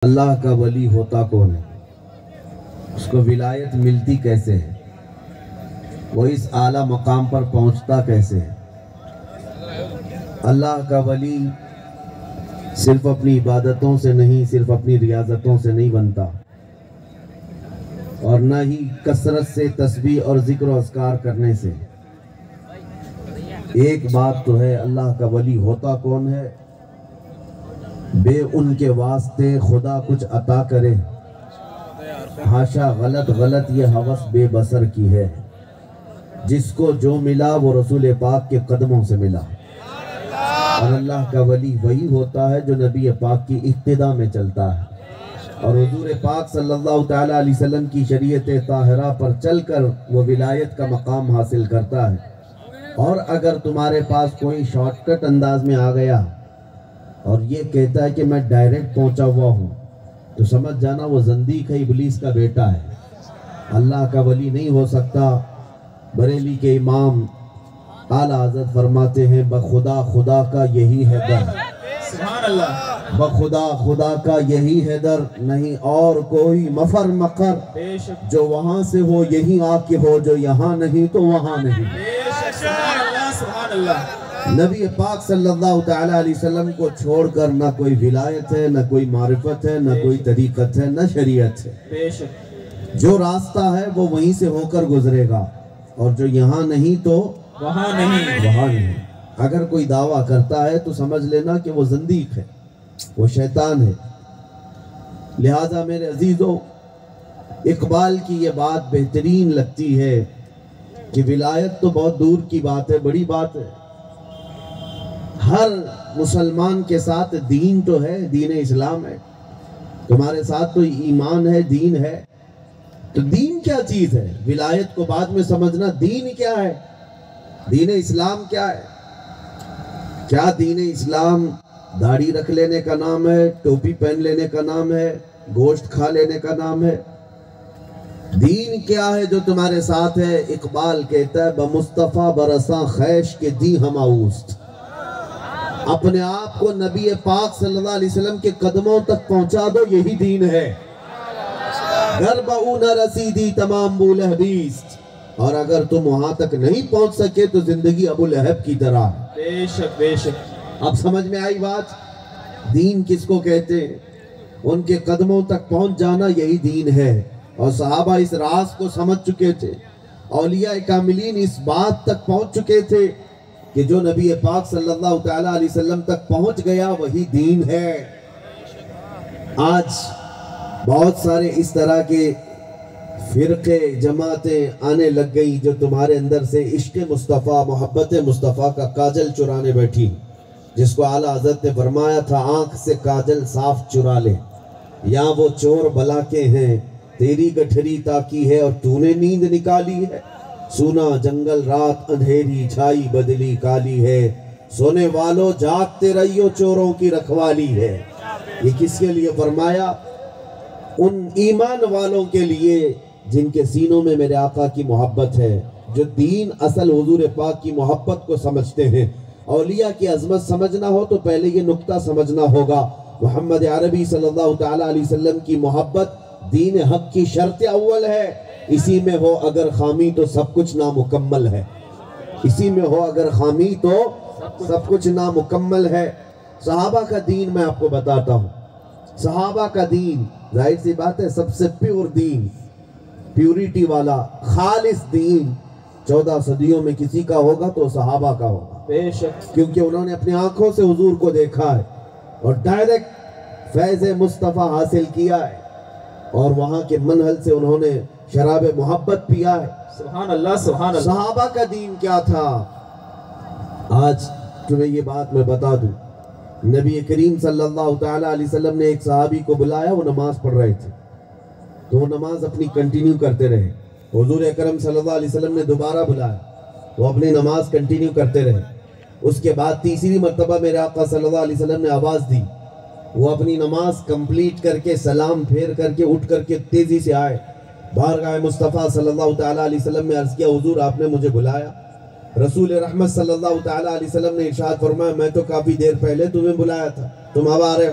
اللہ کا ولی ہوتا کون ہے، اس کو ولایت ملتی کیسے ہے، وہ اس اعلیٰ مقام پر پہنچتا کیسے ہے۔ اللہ کا ولی صرف اپنی عبادتوں سے نہیں، صرف اپنی ریاضتوں سے نہیں بنتا، اور نہ ہی کثرت سے تسبیح اور ذکر و اذکار کرنے سے۔ ایک بات تو ہے، اللہ کا ولی ہوتا کون ہے؟ بے ان کے واسطے خدا کچھ عطا کرے، حاشا غلط یہ ہوس بے بسر کی ہے۔ جس کو جو ملا وہ رسول پاک کے قدموں سے ملا، اور اللہ کا ولی وہی ہوتا ہے جو نبی پاک کی اقتداء میں چلتا ہے، اور حضور پاک صلی اللہ تعالیٰ علیہ وسلم کی شریعت طاہرہ پر چل کر وہ ولایت کا مقام حاصل کرتا ہے۔ اور اگر تمہارے پاس کوئی شارٹ کٹ انداز میں آ گیا اور یہ کہتا ہے کہ میں ڈائریکٹ پہنچا ہوا ہوں، تو سمجھ جانا وہ زندیق ہے، ابلیس کا بیٹا ہے، اللہ کا ولی نہیں ہو سکتا۔ بریلی کے امام اعلیٰ حضرت فرماتے ہیں، بخدا خدا کا یہی ہے در، سبحان اللہ، بخدا خدا کا یہی ہے در، نہیں اور کوئی مفر مقر، بے شک جو وہاں سے ہو یہی آ کے ہو، جو یہاں نہیں تو وہاں نہیں۔ بے شک، سبحان اللہ سبحان اللہ۔ نبی پاک صلی اللہ تعالیٰ علیہ وسلم کو چھوڑ کر نہ کوئی ولایت ہے، نہ کوئی معرفت ہے، نہ کوئی طریقت ہے، نہ شریعت ہے۔ بے شک، جو راستہ ہے وہ وہیں سے ہو کر گزرے گا، اور جو یہاں نہیں تو وہاں نہیں۔ وہاں نہیں۔ اگر کوئی دعویٰ کرتا ہے تو سمجھ لینا کہ وہ زندیق ہے، وہ شیطان ہے۔ لہٰذا میرے عزیزو، اقبال کی یہ بات بہترین لگتی ہے کہ ولایت تو بہت دور کی بات ہے، بڑی بات ہے۔ ہر مسلمان کے ساتھ دین تو ہے، دین اسلام ہے، تمہارے ساتھ تو ایمان ہے، دین ہے۔ تو دین کیا چیز ہے؟ ولایت کو بعد میں سمجھنا۔ دین کیا ہے؟ دین اسلام کیا ہے؟ کیا دین اسلام داڑھی رکھ لینے کا نام ہے، ٹوپی پہن لینے کا نام ہے، گوشت کھا لینے کا نام ہے؟ دین کیا ہے جو تمہارے ساتھ ہے؟ اقبال کہتا ہے، بمصطفیٰ برساں خیش کے دی ہم اوست، اپنے آپ کو نبی پاک صلی اللہ علیہ وسلم کے قدموں تک پہنچا دو، یہی دین ہے۔ گر بہو نہ رسیدی تمام بو لہبیست، اور اگر تم وہاں تک نہیں پہنچ سکے تو زندگی ابو لہب کی طرح۔ بے شک بے شک، اب سمجھ میں آئی بات؟ دین کس کو کہتے ہیں؟ ان کے قدموں تک پہنچ جانا یہی دین ہے۔ اور صحابہ اس راز کو سمجھ چکے تھے، اولیاء کاملین اس بات تک پہنچ چکے تھے کہ جو نبی پاک صلی اللہ تعالیٰ علیہ وسلم تک پہنچ گیا وہی دین ہے۔ آج بہت سارے اس طرح کے فرقے جماعتیں آنے لگ گئی جو تمہارے اندر سے عشق مصطفیٰ، محبت مصطفیٰ کا کاجل چرانے بیٹھی، جس کو اعلیٰ حضرت نے فرمایا تھا، آنکھ سے کاجل صاف چرا لے، یا وہ چور بلا کے ہیں، تیری گٹھری تاکی ہے اور تو نے نیند نکالی ہے، سونا جنگل رات اندھیری چھائی بدلی کالی ہے، سونے والوں جاگتے رہیو چوروں کی رکھوالی ہے۔ یہ کس کے لیے فرمایا؟ ان ایمان والوں کے لیے جن کے سینوں میں میرے آقا کی محبت ہے، جو دین اصل حضور پاک کی محبت کو سمجھتے ہیں۔ اولیاء کی عظمت سمجھنا ہو تو پہلے یہ نقطہ سمجھنا ہوگا، محمد عربی صلی اللہ تعالیٰ علیہ وسلم کی محبت دین حق کی شرط اول ہے۔ اسی میں ہو اگر خامی تو سب کچھ نامکمل ہے، اسی میں ہو اگر خامی تو سب کچھ نامکمل ہے۔ صحابہ کا دین میں آپ کو بتاتا ہوں، صحابہ کا دین ظاہر سی بات ہے سب سے پیور دین، پیوریٹی والا خالص دین 14 صدیوں میں کسی کا ہوگا تو صحابہ کا ہوگا، بے شک، کیونکہ انہوں نے اپنی آنکھوں سے حضور کو دیکھا ہے اور ڈائریکٹ فیض مصطفیٰ حاصل کیا ہے، اور وہاں کے منہل سے انہوں نے شراب محبت پیا ہے۔ سبحان اللہ سبحان اللہ۔ صحابہ کا دین کیا تھا؟ آج تمہیں یہ بات میں بتا دوں، نبی کریم صلی اللہ تعالیٰ علیہ وسلم نے ایک صحابی کو بلایا، وہ نماز پڑھ رہے تھے، تو وہ نماز اپنی کنٹینیو کرتے رہے۔ حضور اکرم صلی اللہ علیہ وسلم نے دوبارہ بلایا، وہ اپنی نماز کنٹینیو کرتے رہے۔ اس کے بعد تیسری مرتبہ میرے آقا صلی اللہ علیہ وسلم نے آواز دی، وہ اپنی نماز کمپلیٹ کر کے سلام پھیر کر کے اٹھ کر کے تیزی سے آئے، بارگاہ مصطفیٰ صلی اللہ تعالیٰ علیہ وسلم نے عرض کیا، حضور آپ نے مجھے بلایا؟ رسول رحمت صلی اللہ تعالیٰ علیہ وسلم نے ارشاد فرمایا، میں تو کافی دیر پہلے تمہیں بلایا تھا، تم اب آ رہے ہو؟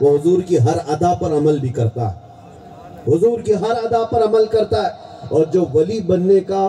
وہ حضور کی ہر ادا پر عمل بھی کرتا ہے، حضور کی ہر ادا پر عمل کرتا ہے۔ اور جو ولی بننے کا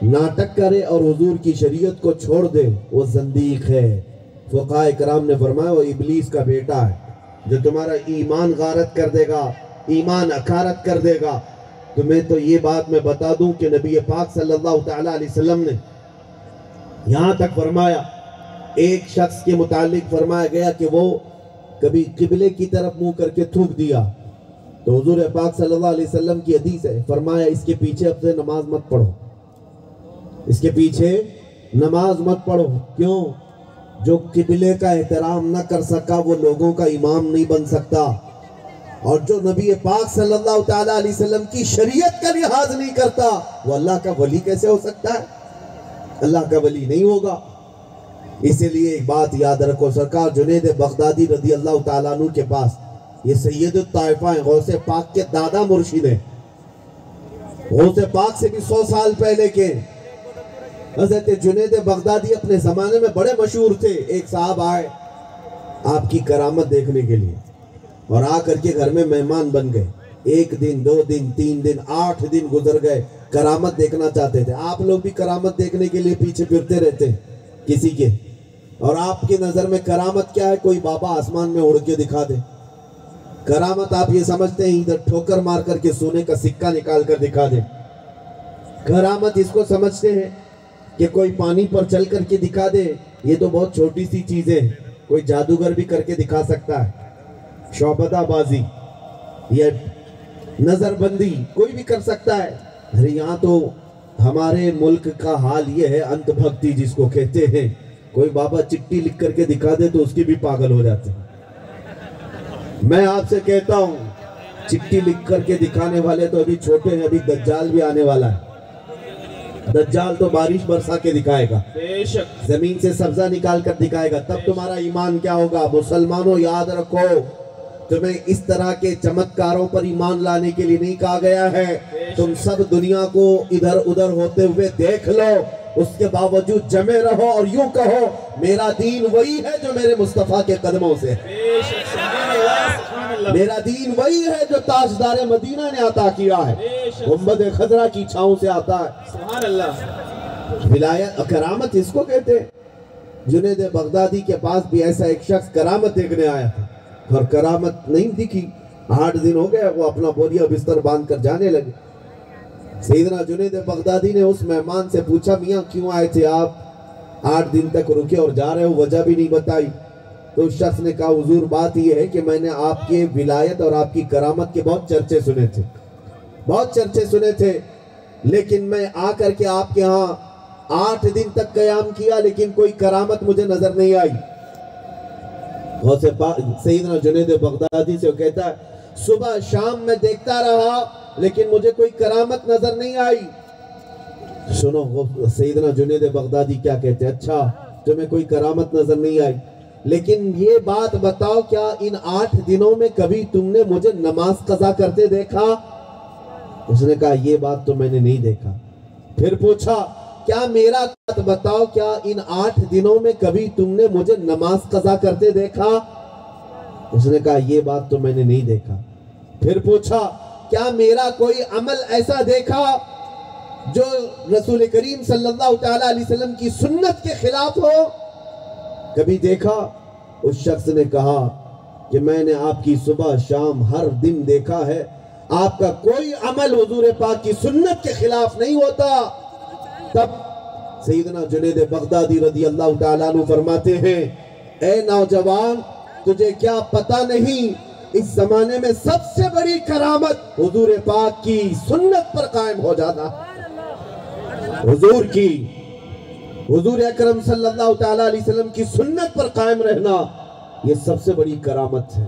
ناٹک کرے اور حضور کی شریعت کو چھوڑ دے وہ زندیق ہے۔ فقہاء کرام نے فرمایا وہ ابلیس کا بیٹا ہے، جو تمہارا ایمان غارت کر دے گا، ایمان اکارت کر دے گا۔ تمہیں تو یہ بات میں بتا دوں کہ نبی پاک صلی اللہ تعالیٰ علیہ وسلم نے یہاں تک فرمایا، ایک شخص کے متعلق فرمایا گیا کہ وہ کبھی قبلے کی طرف منہ کر کے تھوک دیا، تو حضور پاک صلی اللہ علیہ وسلم کی حدیث ہے، فرمایا اس کے پیچھے اب سے نماز مت پڑھو، اس کے پیچھے نماز مت پڑھو۔ کیوں؟ جو قبلے کا احترام نہ کر سکا وہ لوگوں کا امام نہیں بن سکتا، اور جو نبی پاک صلی اللہ تعالیٰ علیہ وسلم کی شریعت کا لحاظ نہیں کرتا وہ اللہ کا ولی کیسے ہو سکتا ہے؟ اللہ کا ولی نہیں ہوگا۔ اسی لیے ایک بات یاد رکھو، سرکار جنید بغدادی رضی اللہ تعالیٰ عنہ کے پاس، یہ سید الطائفہ ہیں، غوث پاک کے دادا مرشد ہیں، غوث پاک سے بھی 100 سال پہلے کے حضرت جنید بغدادی اپنے زمانے میں بڑے مشہور تھے۔ ایک صاحب آئے آپ کی کرامت دیکھنے کے لیے، اور آ کر کے گھر میں مہمان بن گئے۔ 1 دن 2 دن 3 دن 8 دن گزر گئے، کرامت دیکھنا چاہتے تھے۔ آپ لوگ بھی کرامت دیکھنے کے لیے پیچھے پھرتے رہتے ہیں کسی کے، اور آپ کی نظر میں کرامت کیا ہے؟ کوئی بابا آسمان میں اڑ کے دکھا دے۔ کرامت آپ یہ سمجھتے ہیں ادھر ٹھوکر مار کر کے سونے کا سکہ نکال کر دکھا دے۔ کرامت اس کو سمجھتے ہیں کہ کوئی پانی پر چل کر کے دکھا دے، یہ تو بہت چھوٹی سی چیزیں، کوئی جادوگر بھی کر کے دکھا سکتا ہے۔ شعبدہ بازی یا نظر بندی کوئی بھی کر سکتا ہے۔ ارے یہاں تو ہمارے ملک کا حال یہ ہے، انت بھکتی جس کو کہتے ہیں، کوئی بابا چٹی لکھ کر کے دکھا دے تو اس کی بھی پاگل ہو جاتے ہیں۔ میں آپ سے کہتا ہوں چٹی لکھ کر کے دکھانے والے تو ابھی چھوٹے ہیں، ابھی دجال بھی آنے والا ہے۔ دجال تو بارش برسا کے دکھائے گا، بے شک زمین سے سبزہ نکال کر دکھائے گا، تب تمہارا ایمان کیا ہوگا؟ مسلمانوں یاد رکھو، تمہیں اس طرح کے چمتکاروں پر ایمان لانے کے لیے نہیں کہا گیا ہے۔ تم سب دنیا کو ادھر ادھر ہوتے ہوئے دیکھ لو، اس کے باوجود جمے رہو اور یوں کہو میرا دین وہی ہے جو میرے مصطفیٰ کے قدموں سے ہے، بے شک سبحان اللہ سبحان اللہ میرا دین وہی ہے جو تاجدار مدینہ نے عطا کیا ہے، گنبد خضرا کی چھاؤں سے آتا ہے۔ سبحان اللہ ولایت کرامت اس کو کہتے ہیں۔ جنید بغدادی کے پاس بھی ایسا ایک شخص کرامت دیکھنے آیا تھا، اور کرامت نہیں دکھی۔ 8 دن ہو گئے، وہ اپنا بوریا بستر باندھ کر جانے لگے۔ سیدنا جنید بغدادی نے اس مہمان سے پوچھا میاں کیوں آئے تھے آپ؟ 8 دن تک رکے اور جا رہے ہو، وجہ بھی نہیں بتائی۔ تو اس شخص نے کہا حضور بات یہ ہے کہ میں نے آپ کے ولایت اور آپ کی کرامت کے بہت چرچے سنے تھے، بہت چرچے سنے تھے، لیکن میں آ کر کے آپ کے ہاں 8 دن تک قیام کیا لیکن کوئی کرامت مجھے نظر نہیں آئی۔ غوث پاک سیدنا جنید بغدادی سے وہ کہتا ہے صبح شام میں دیکھتا رہا لیکن مجھے کوئی کرامت نظر نہیں آئی۔ سنو سیدنا جنید بغدادی کیا کہتے ہیں، اچھا تمہیں کوئی کرامت نظر نہیں آئی، لیکن یہ بات بتاؤ کیا ان 8 دنوں میں کبھی تم نے مجھے نماز قضا کرتے دیکھا؟ اس نے کہا یہ بات تو میں نے نہیں دیکھا۔ پھر پوچھا کیا میرا بات بتاؤ کیا ان 8 دنوں میں کبھی تم نے مجھے نماز قضا کرتے دیکھا؟ اس نے کہا یہ بات تو میں نے نہیں دیکھا۔ پھر پوچھا کیا میرا کوئی عمل ایسا دیکھا جو رسول کریم صلی اللہ تعالیٰ علیہ وسلم کی سنت کے خلاف ہو؟ کبھی دیکھا؟ اس شخص نے کہا کہ میں نے آپ کی صبح شام ہر دن دیکھا ہے، آپ کا کوئی عمل حضور پاک کی سنت کے خلاف نہیں ہوتا۔ تب سیدنا جنید بغدادی رضی اللہ تعالیٰ عنہ فرماتے ہیں اے نوجوان تجھے کیا پتہ نہیں اس زمانے میں سب سے بڑی کرامت حضور پاک کی سنت پر قائم ہو جانا، حضور اکرم صلی اللہ تعالیٰ علیہ وسلم کی سنت پر قائم رہنا، یہ سب سے بڑی کرامت ہے۔